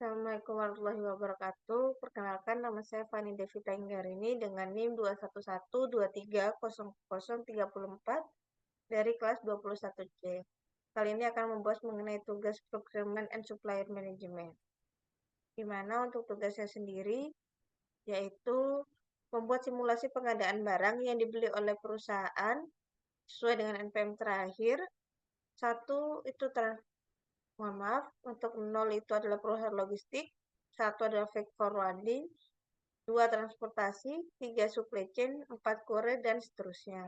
Assalamualaikum warahmatullahi wabarakatuh. Perkenalkan, nama saya Fani Devita Inggarini dengan NIM 211230034 dari kelas 21C. Kali ini akan membahas mengenai tugas Procurement and Supplier Management. Di mana untuk tugasnya sendiri, yaitu membuat simulasi pengadaan barang yang dibeli oleh perusahaan sesuai dengan NPM terakhir. Satu itu mohon maaf, untuk 0 itu adalah perusahaan logistik, 1 adalah freight forwarding, 2 transportasi, 3 supply chain, 4 kurir, dan seterusnya.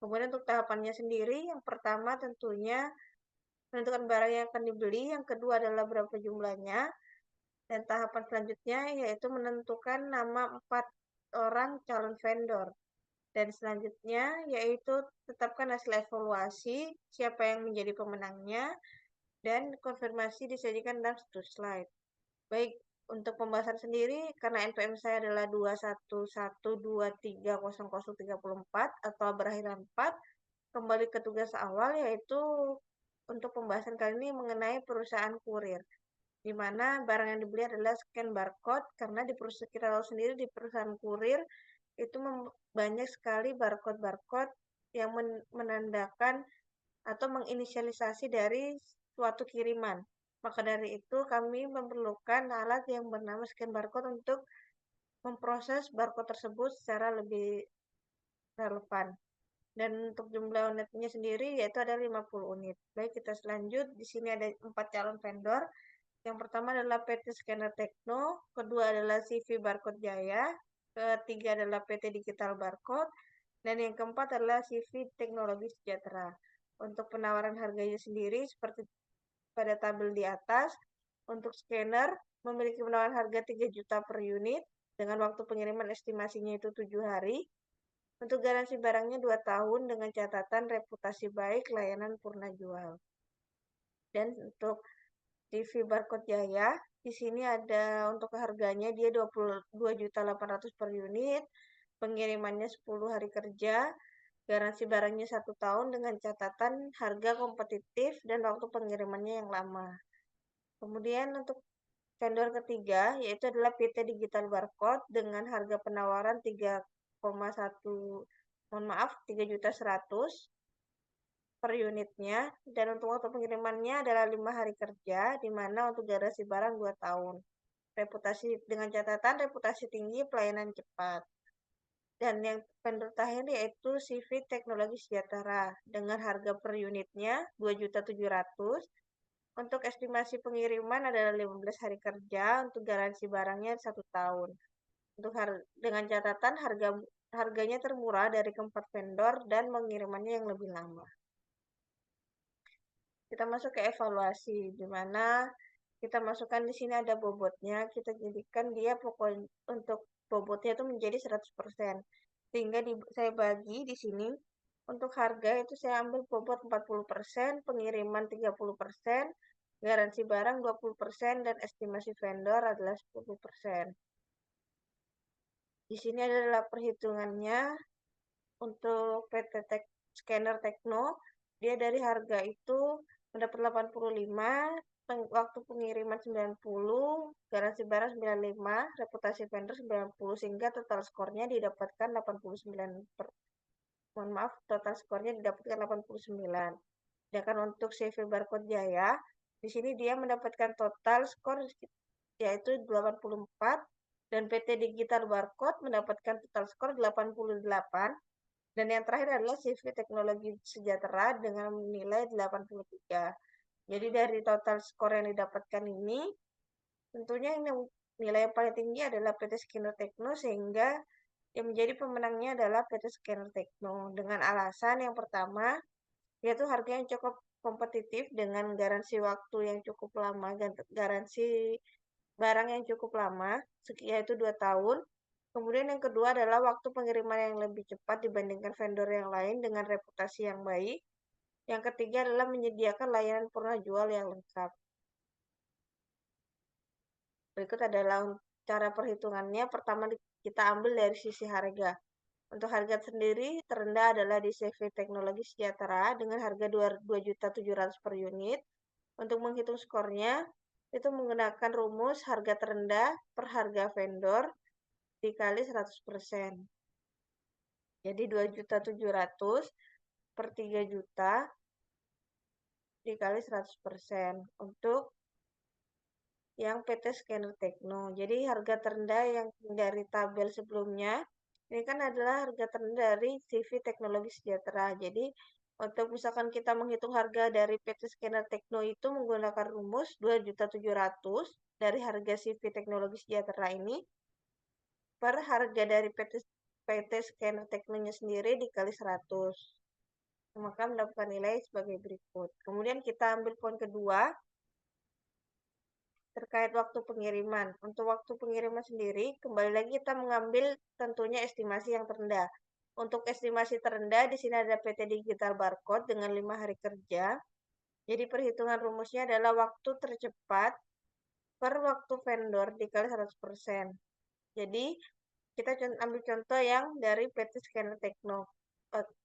Kemudian untuk tahapannya sendiri, yang pertama tentunya menentukan barang yang akan dibeli, yang kedua adalah berapa jumlahnya, dan tahapan selanjutnya yaitu menentukan nama 4 orang calon vendor. Dan selanjutnya yaitu tetapkan hasil evaluasi, siapa yang menjadi pemenangnya, dan konfirmasi disajikan dalam satu slide. Baik, untuk pembahasan sendiri, karena NPM saya adalah 211230034 atau berakhiran 4, kembali ke tugas awal, yaitu untuk pembahasan kali ini mengenai perusahaan kurir, di mana barang yang dibeli adalah scan barcode, karena di perusahaan kita tahu sendiri di perusahaan kurir itu banyak sekali barcode-barcode yang menandakan atau menginisialisasi dari suatu kiriman. Maka dari itu kami memerlukan alat yang bernama scan barcode untuk memproses barcode tersebut secara lebih relevan. Dan untuk jumlah unitnya sendiri yaitu ada 50 unit. Baik, kita selanjut. Di sini ada 4 calon vendor. Yang pertama adalah PT Scanner Tekno, kedua adalah CV Barcode Jaya, ketiga adalah PT Digital Barcode, dan yang keempat adalah CV Teknologi Sejahtera. Untuk penawaran harganya sendiri seperti pada tabel di atas, untuk scanner memiliki penawaran harga 3 juta per unit dengan waktu pengiriman estimasinya itu 7 hari. Untuk garansi barangnya 2 tahun dengan catatan reputasi baik, layanan purna jual. Dan untuk TV Barcode Jaya, di sini ada untuk harganya dia 22.800 per unit, pengirimannya 10 hari kerja, garansi barangnya 1 tahun dengan catatan harga kompetitif dan waktu pengirimannya yang lama. Kemudian untuk vendor ketiga yaitu adalah PT Digital Barcode dengan harga penawaran 3,1 per unitnya, dan untuk waktu pengirimannya adalah 5 hari kerja, di mana untuk garansi barang 2 tahun. Reputasi dengan catatan reputasi tinggi, pelayanan cepat. Dan yang vendor terakhir yaitu CV Teknologi Sejahtera dengan harga per unitnya 2.700.000. Untuk estimasi pengiriman adalah 15 hari kerja, untuk garansi barangnya 1 tahun. Untuk dengan catatan harganya termurah dari keempat vendor dan pengirimannya yang lebih lama. Kita masuk ke evaluasi, di mana kita masukkan di sini ada bobotnya, kita jadikan dia pokok untuk bobotnya itu menjadi 100%. Sehingga saya bagi di sini untuk harga itu saya ambil bobot 40%, pengiriman 30%, garansi barang 20%, dan estimasi vendor adalah 10%. Di sini adalah perhitungannya untuk PT Scanner Tekno, dia dari harga itu mendapat 85, waktu pengiriman 90, garansi barang 95, reputasi vendor 90, sehingga total skornya didapatkan 89 total skornya didapatkan 89. Sedangkan untuk CV Barcode Jaya, di sini dia mendapatkan total skor yaitu 84, dan PT Digital Barcode mendapatkan total skor 88, dan yang terakhir adalah CV Teknologi Sejahtera dengan nilai 83. Jadi dari total skor yang didapatkan ini, tentunya nilai yang paling tinggi adalah PT Scanner Tekno, sehingga yang menjadi pemenangnya adalah PT Scanner Tekno dengan alasan yang pertama yaitu harga yang cukup kompetitif dengan garansi waktu yang cukup lama, garansi barang yang cukup lama, yaitu 2 tahun. Kemudian yang kedua adalah waktu pengiriman yang lebih cepat dibandingkan vendor yang lain dengan reputasi yang baik. Yang ketiga adalah menyediakan layanan purna jual yang lengkap. Berikut adalah cara perhitungannya. Pertama kita ambil dari sisi harga. Untuk harga sendiri terendah adalah di CV Teknologi Sejahtera dengan harga 2.700.000 per unit. Untuk menghitung skornya, itu menggunakan rumus harga terendah per harga vendor dikali 100%. Jadi 2.700.000 per 3 juta dikali 100% untuk yang PT Scanner Tekno. Jadi harga terendah yang dari tabel sebelumnya, ini kan adalah harga terendah dari CV Teknologi Sejahtera. Jadi untuk misalkan kita menghitung harga dari PT Scanner Tekno itu menggunakan rumus 2.700.000 dari harga CV Teknologi Sejahtera ini per harga dari PT Scanner Teknonya sendiri dikali 100. Maka mendapatkan nilai sebagai berikut. Kemudian kita ambil poin kedua, terkait waktu pengiriman. Untuk waktu pengiriman sendiri, kembali lagi kita mengambil tentunya estimasi yang terendah. Untuk estimasi terendah, di sini ada PT Digital Barcode dengan 5 hari kerja. Jadi perhitungan rumusnya adalah waktu tercepat per waktu vendor dikali 100%. Jadi kita ambil contoh yang dari PT Scanner Tekno.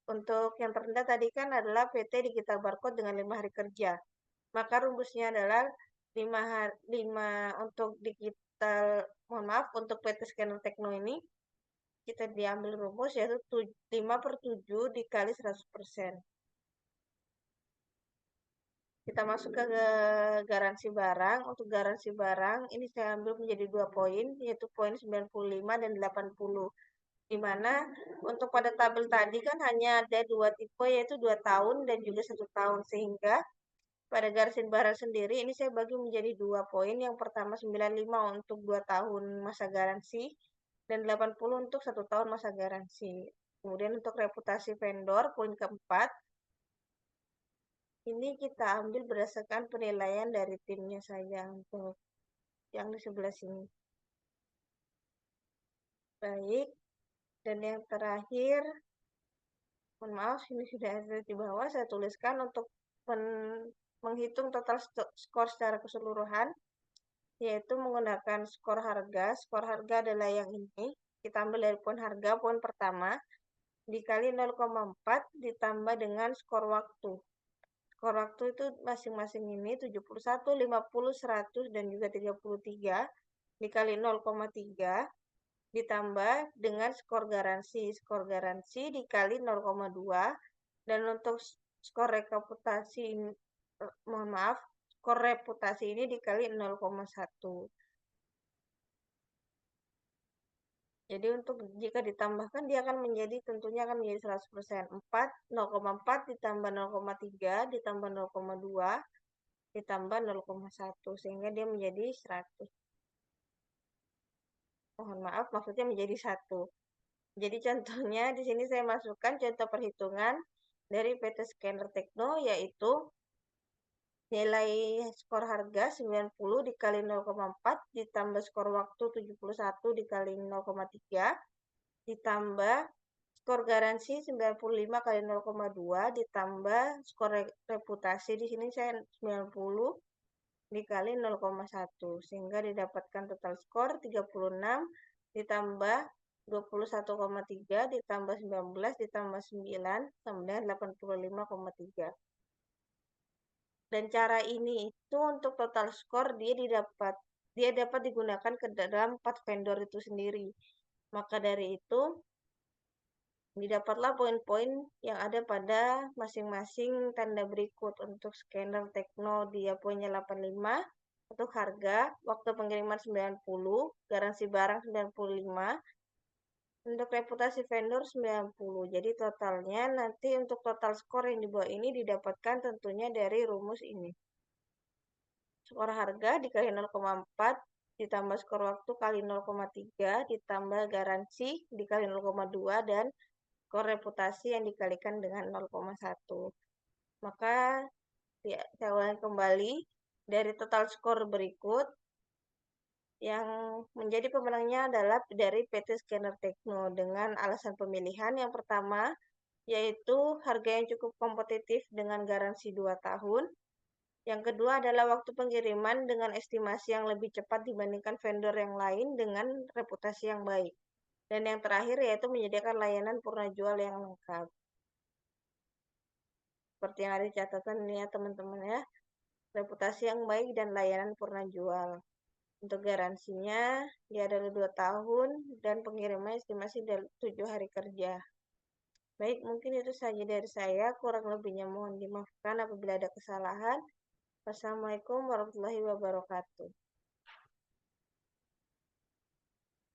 Untuk yang terendah tadi kan adalah PT Digital Barcode dengan 5 hari kerja. Maka rumusnya adalah 5 untuk digital, mohon maaf, untuk PT Scanner Tekno ini kita diambil rumus yaitu 5/7 dikali 100%. Kita masuk ke garansi barang. Untuk garansi barang ini saya ambil menjadi 2 poin, yaitu poin 95 dan 80. Di mana untuk pada tabel tadi kan hanya ada 2 tipe, yaitu 2 tahun dan juga 1 tahun, sehingga pada garis barang sendiri ini saya bagi menjadi 2 poin. Yang pertama 95 untuk 2 tahun masa garansi dan 80 untuk 1 tahun masa garansi. Kemudian untuk reputasi vendor, poin keempat, ini kita ambil berdasarkan penilaian dari timnya saja untuk yang di sebelah sini. Baik, dan yang terakhir, mohon maaf ini sudah ada di bawah, saya tuliskan untuk menghitung total skor secara keseluruhan, yaitu menggunakan skor harga. Skor harga adalah yang ini. Kita ambil dari poin harga, poin pertama, dikali 0,4 ditambah dengan skor waktu. Skor waktu itu masing-masing ini 71, 50, 100, dan juga 33, dikali 0,3, ditambah dengan skor garansi. Skor garansi dikali 0,2, dan untuk skor reputasi, mohon maaf, skor reputasi ini dikali 0,1. Jadi untuk jika ditambahkan dia akan menjadi tentunya akan menjadi 100%. 0,4 ditambah 0,3 ditambah 0,2 ditambah 0,1 sehingga dia menjadi 100. Mohon maaf, maksudnya menjadi 1. Jadi contohnya di sini saya masukkan contoh perhitungan dari PT Scanner Tekno, yaitu nilai skor harga 90 dikali 0,4 ditambah skor waktu 71 dikali 0,3 ditambah skor garansi 95 kali 0,2 ditambah skor reputasi, di sini saya 90 dikali 0,1 sehingga didapatkan total skor 36 ditambah 21,3 ditambah 19 ditambah 9 sama dengan 85,3. Dan cara ini itu untuk total skor dia dapat digunakan ke dalam 4 vendor itu sendiri. Maka dari itu didapatlah poin-poin yang ada pada masing-masing tanda berikut. Untuk Scanner Tekno dia poinnya 85, untuk harga, waktu pengiriman 90, garansi barang 95, untuk reputasi vendor 90. Jadi totalnya nanti untuk total skor yang di bawah ini didapatkan tentunya dari rumus ini. Skor harga dikali 0,4 ditambah skor waktu kali 0,3 ditambah garansi dikali 0,2 dan skor reputasi yang dikalikan dengan 0,1. Maka ya, saya ulangi kembali, dari total skor berikut yang menjadi pemenangnya adalah dari PT Scanner Tekno dengan alasan pemilihan. Yang pertama yaitu harga yang cukup kompetitif dengan garansi 2 tahun. Yang kedua adalah waktu pengiriman dengan estimasi yang lebih cepat dibandingkan vendor yang lain dengan reputasi yang baik. Dan yang terakhir yaitu menyediakan layanan purna jual yang lengkap. Seperti yang ada di catatan ini ya teman-teman ya. reputasi yang baik, dan layanan purna jual. Untuk garansinya, dia adalah 2 tahun dan pengiriman estimasi 7 hari kerja. Baik, mungkin itu saja dari saya. Kurang lebihnya mohon dimaafkan apabila ada kesalahan. Wassalamualaikum warahmatullahi wabarakatuh.